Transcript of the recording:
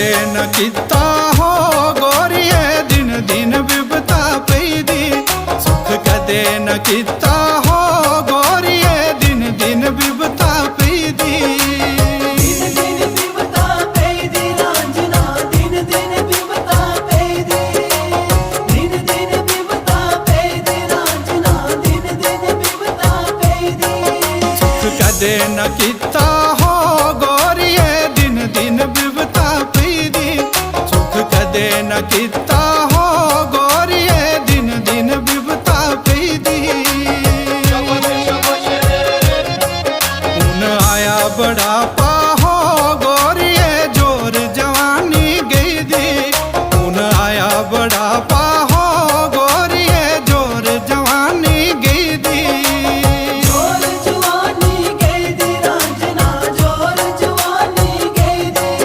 कदे न किता हो गोरिए दिन दिन विपता पैदी सुख कदे न किता हो